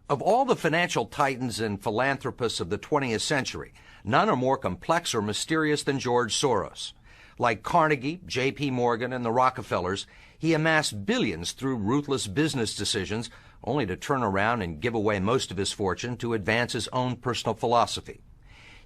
Of all the financial titans and philanthropists of the 20th century, none are more complex or mysterious than George Soros. Like Carnegie, J.P. Morgan, and the Rockefellers, he amassed billions through ruthless business decisions, only to turn around and give away most of his fortune to advance his own personal philosophy.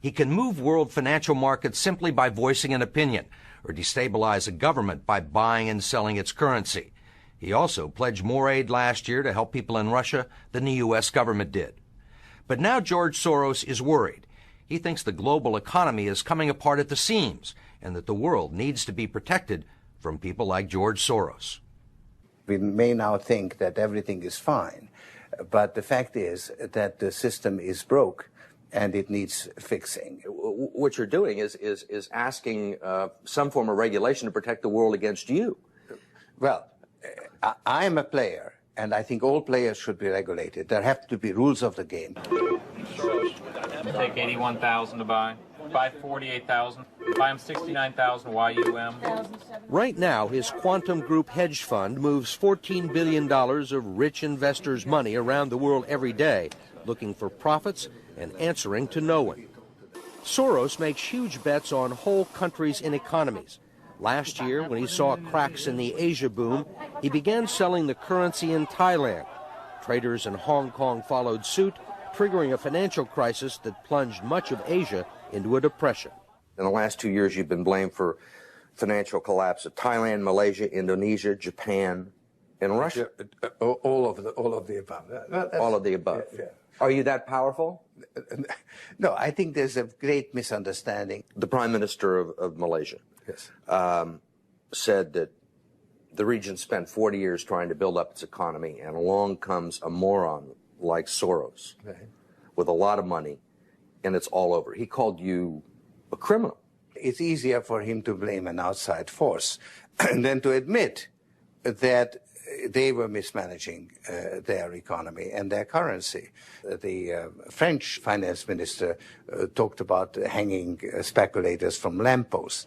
He can move world financial markets simply by voicing an opinion, or destabilize a government by buying and selling its currency. He also pledged more aid last year to help people in Russia than the U.S. government did. But now George Soros is worried. He thinks the global economy is coming apart at the seams, and that the world needs to be protected from people like George Soros. We may now think that everything is fine, but the fact is that the system is broke and it needs fixing. What you're doing is asking some form of regulation to protect the world against you. Well, I am a player, and I think all players should be regulated. There have to be rules of the game. Take 81,000 to buy. Buy 48,000. Buy him 69,000 YUM. Right now, his Quantum Group hedge fund moves $14 billion of rich investors' money around the world every day, looking for profits and answering to no one. Soros makes huge bets on whole countries and economies. Last year, when he saw cracks in the Asia boom, he began selling the currency in Thailand. Traders in Hong Kong followed suit, triggering a financial crisis that plunged much of Asia into a depression. In the last 2 years, you've been blamed for financial collapse of Thailand, Malaysia, Indonesia, Japan, and Russia. All of the above. All of the above. Yeah. Are you that powerful? No, I think there's a great misunderstanding. The Prime Minister of Malaysia said that the region spent 40 years trying to build up its economy, and along comes a moron like Soros with a lot of money, and it's all over. He called you a criminal. It's easier for him to blame an outside force than to admit that they were mismanaging their economy and their currency. The French finance minister talked about hanging speculators from lampposts.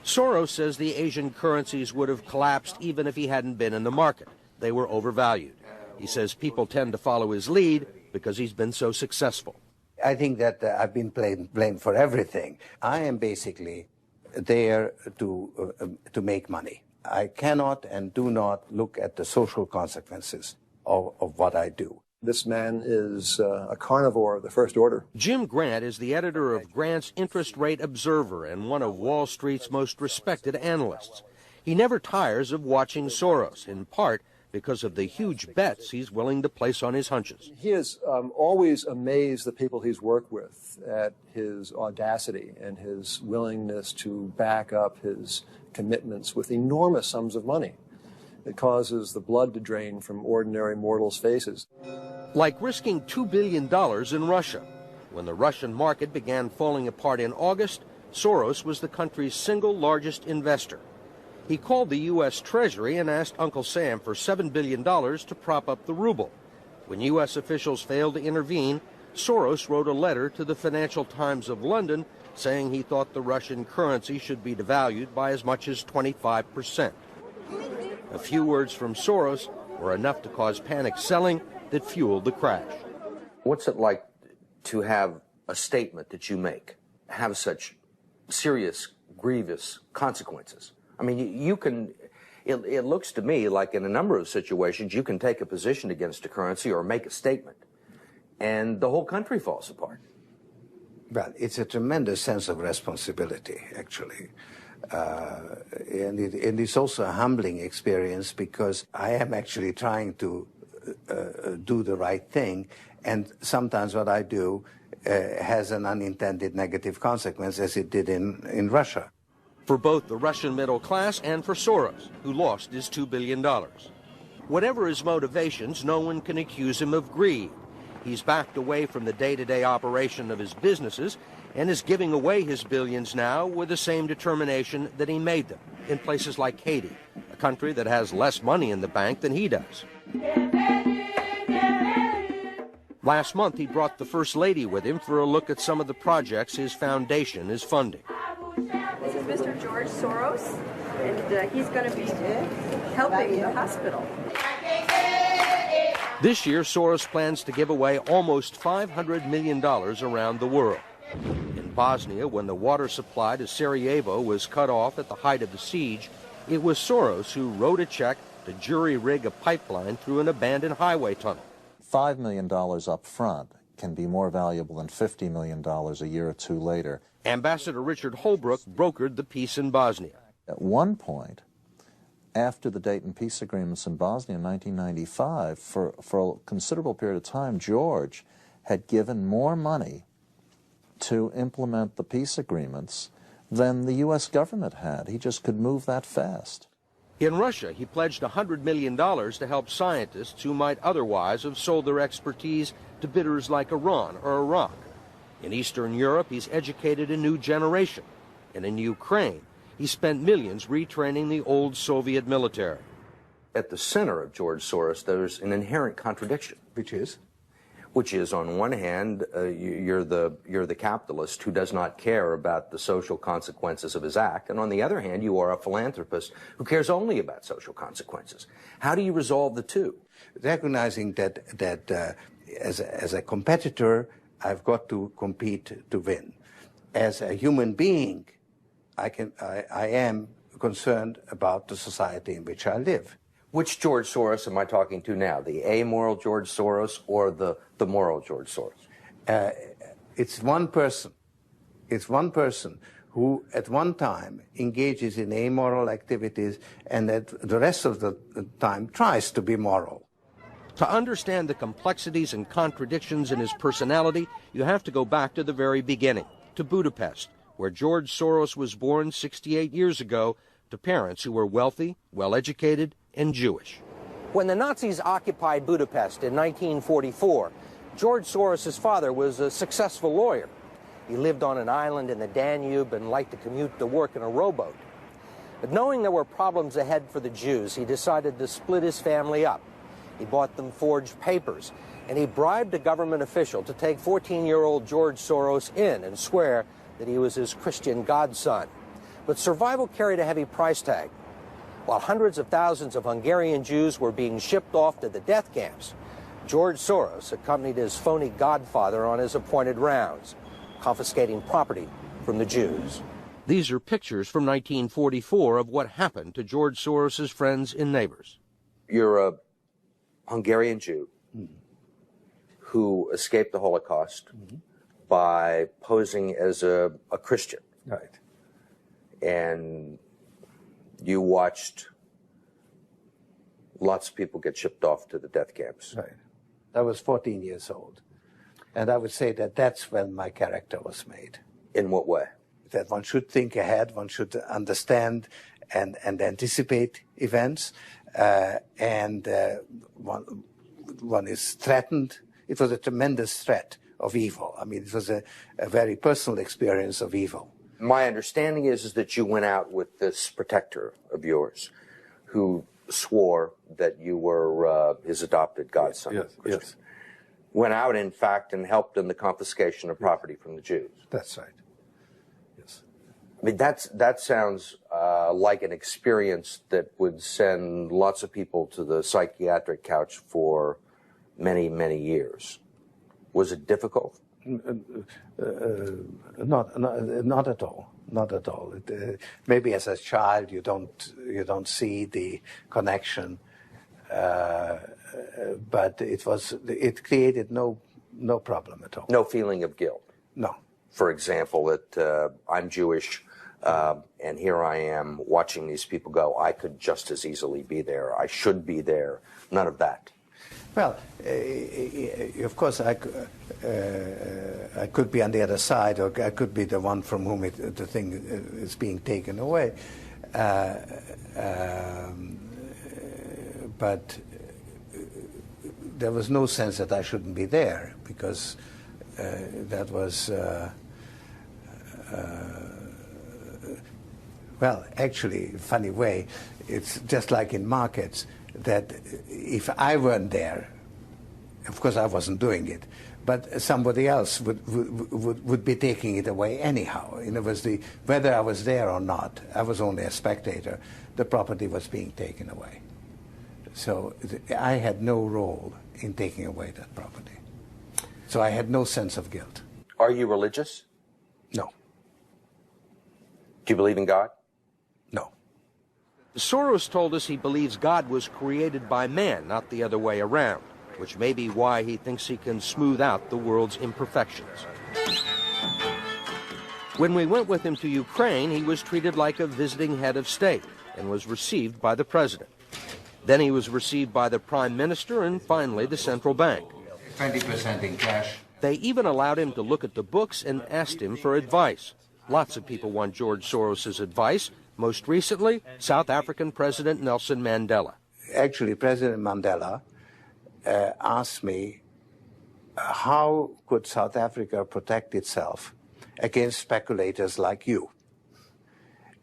Soros says the Asian currencies would have collapsed even if he hadn't been in the market. They were overvalued. He says people tend to follow his lead because he's been so successful. I think that I've been blamed for everything. I am basically there to make money. I cannot and do not look at the social consequences of what I do. This man is a carnivore of the first order. Jim Grant is the editor of Grant's Interest Rate Observer and one of Wall Street's most respected analysts. He never tires of watching Soros, in part because of the huge bets he's willing to place on his hunches. He has always amazed the people he's worked with at his audacity and his willingness to back up his commitments with enormous sums of money. It causes the blood to drain from ordinary mortals' faces. Like risking $2 billion in Russia. When the Russian market began falling apart in August, Soros was the country's single largest investor. He called the U.S. Treasury and asked Uncle Sam for $7 billion to prop up the ruble. When U.S. officials failed to intervene, Soros wrote a letter to the Financial Times of London saying he thought the Russian currency should be devalued by as much as 25%. A few words from Soros were enough to cause panic selling that fueled the crash. What's it like to have a statement that you make have such serious, grievous consequences? I mean, you can, it looks to me like in a number of situations you can take a position against a currency or make a statement, and the whole country falls apart. Well, it's a tremendous sense of responsibility, actually. And it's also a humbling experience because I am actually trying to do the right thing, and sometimes what I do has an unintended negative consequence, as it did in Russia. For both the Russian middle class and for Soros, who lost his $2 billion. Whatever his motivations, no one can accuse him of greed. He's backed away from the day-to-day operation of his businesses and is giving away his billions now with the same determination that he made them in places like Haiti, a country that has less money in the bank than he does. Last month, he brought the First Lady with him for a look at some of the projects his foundation is funding. This is Mr. George Soros, and he's going to be helping the hospital. This year, Soros plans to give away almost $500 million around the world. In Bosnia, when the water supply to Sarajevo was cut off at the height of the siege, it was Soros who wrote a check to jury-rig a pipeline through an abandoned highway tunnel. $5 million up front can be more valuable than $50 million a year or two later. Ambassador Richard Holbrooke brokered the peace in Bosnia. At one point, after the Dayton peace agreements in Bosnia in 1995, for a considerable period of time, George had given more money to implement the peace agreements than the U.S. government had. He just could move that fast. In Russia, he pledged $100 million to help scientists who might otherwise have sold their expertise to bidders like Iran or Iraq. In Eastern Europe, he's educated a new generation. And in Ukraine, he spent millions retraining the old Soviet military. At the center of George Soros, there's an inherent contradiction. Which is? Which is, on one hand, you're the capitalist who does not care about the social consequences of his act, and on the other hand, you are a philanthropist who cares only about social consequences. How do you resolve the two? Recognizing that as a competitor, I've got to compete to win. As a human being, I am concerned about the society in which I live. Which George Soros am I talking to now? The amoral George Soros or the moral George Soros? It's one person. It's one person who at one time engages in amoral activities and at the rest of the time tries to be moral. To understand the complexities and contradictions in his personality, you have to go back to the very beginning, to Budapest, where George Soros was born 68 years ago to parents who were wealthy, well-educated, and Jewish. When the Nazis occupied Budapest in 1944, George Soros' father was a successful lawyer. He lived on an island in the Danube and liked to commute to work in a rowboat. But knowing there were problems ahead for the Jews, he decided to split his family up. He bought them forged papers, and he bribed a government official to take 14-year-old George Soros in and swear that he was his Christian godson. But survival carried a heavy price tag. While hundreds of thousands of Hungarian Jews were being shipped off to the death camps, George Soros accompanied his phony godfather on his appointed rounds, confiscating property from the Jews. These are pictures from 1944 of what happened to George Soros' friends and neighbors. You're a Hungarian Jew who escaped the Holocaust by posing as a Christian. Right. And you watched lots of people get shipped off to the death camps. Right. I was 14 years old. And I would say that that's when my character was made. In what way? That one should think ahead, one should understand and anticipate events, and one is threatened. It was a tremendous threat of evil. I mean, it was a very personal experience of evil. My understanding is that you went out with this protector of yours who swore that you were his adopted godson. Yes, yes. Went out, in fact, and helped in the confiscation of property from the Jews. That's right. Yes. I mean, that sounds like an experience that would send lots of people to the psychiatric couch for many, many years. Was it difficult? Not at all. Not at all. Maybe as a child you don't see the connection, but it created no problem at all. No feeling of guilt. No. For example, that I'm Jewish, and here I am watching these people go. I could just as easily be there. I should be there. None of that. Well, of course, I could be on the other side, or I could be the one from whom the thing is being taken away. But there was no sense that I shouldn't be there, because that was, well, actually, funny way, it's just like in markets, that if I weren't there, of course I wasn't doing it, but somebody else would be taking it away anyhow. In other words, whether I was there or not, I was only a spectator, the property was being taken away. So I had no role in taking away that property. So I had no sense of guilt. Are you religious? No. Do you believe in God? No. Soros told us he believes God was created by man, not the other way around, which may be why he thinks he can smooth out the world's imperfections. When we went with him to Ukraine, he was treated like a visiting head of state and was received by the president. Then he was received by the prime minister and finally the central bank. 20% in cash. They even allowed him to look at the books and asked him for advice. Lots of people want George Soros' advice. Most recently, South African President Nelson Mandela. Actually, President Mandela asked me, how could South Africa protect itself against speculators like you?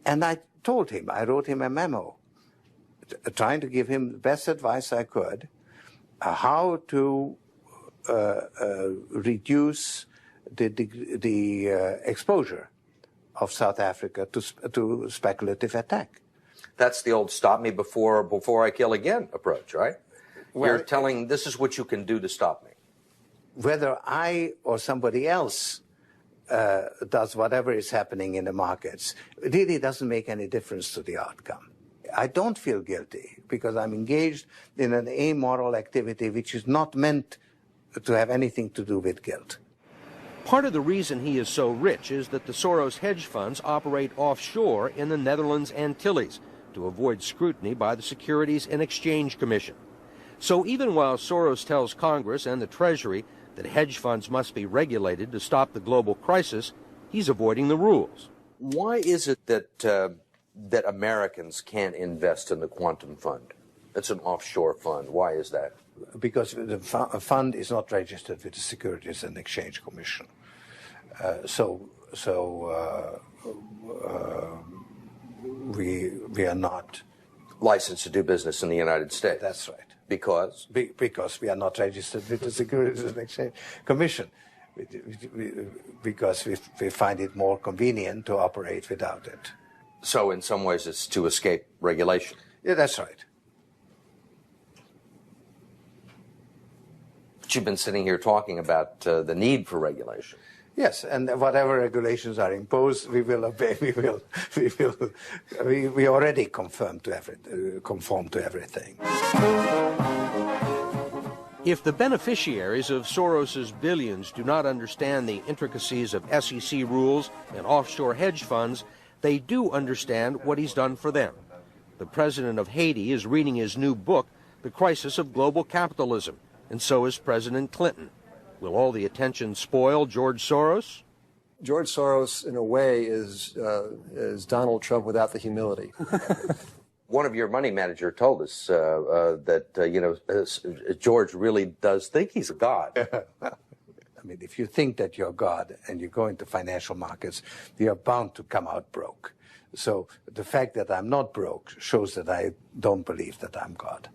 And I told him, I wrote him a memo, trying to give him the best advice I could, how to reduce the exposure of South Africa to speculative attack. That's the old stop me before I kill again approach, right? Well, you're telling this is what you can do to stop me. Whether I or somebody else does whatever is happening in the markets, it really doesn't make any difference to the outcome. I don't feel guilty because I'm engaged in an amoral activity which is not meant to have anything to do with guilt. Part of the reason he is so rich is that the Soros hedge funds operate offshore in the Netherlands Antilles to avoid scrutiny by the Securities and Exchange Commission. So even while Soros tells Congress and the Treasury that hedge funds must be regulated to stop the global crisis, he's avoiding the rules. Why is it that Americans can't invest in the quantum fund? It's an offshore fund. Why is that? Because the fund is not registered with the Securities and Exchange Commission. We are not licensed to do business in the United States. That's right. Because? Because we are not registered with the Securities and Exchange Commission. Because we find it more convenient to operate without it. So in some ways it's to escape regulation. Yeah, that's right. But you've been sitting here talking about the need for regulation. Yes, and whatever regulations are imposed, we will obey. We already conform to everything. If the beneficiaries of Soros's billions do not understand the intricacies of SEC rules and offshore hedge funds, they do understand what he's done for them. The president of Haiti is reading his new book, The Crisis of Global Capitalism, and so is President Clinton. Will all the attention spoil George Soros? George Soros, in a way, is Donald Trump without the humility. One of your money manager told us that George really does think he's a god. I mean, if you think that you're God and you go into financial markets, you're bound to come out broke. So the fact that I'm not broke shows that I don't believe that I'm God.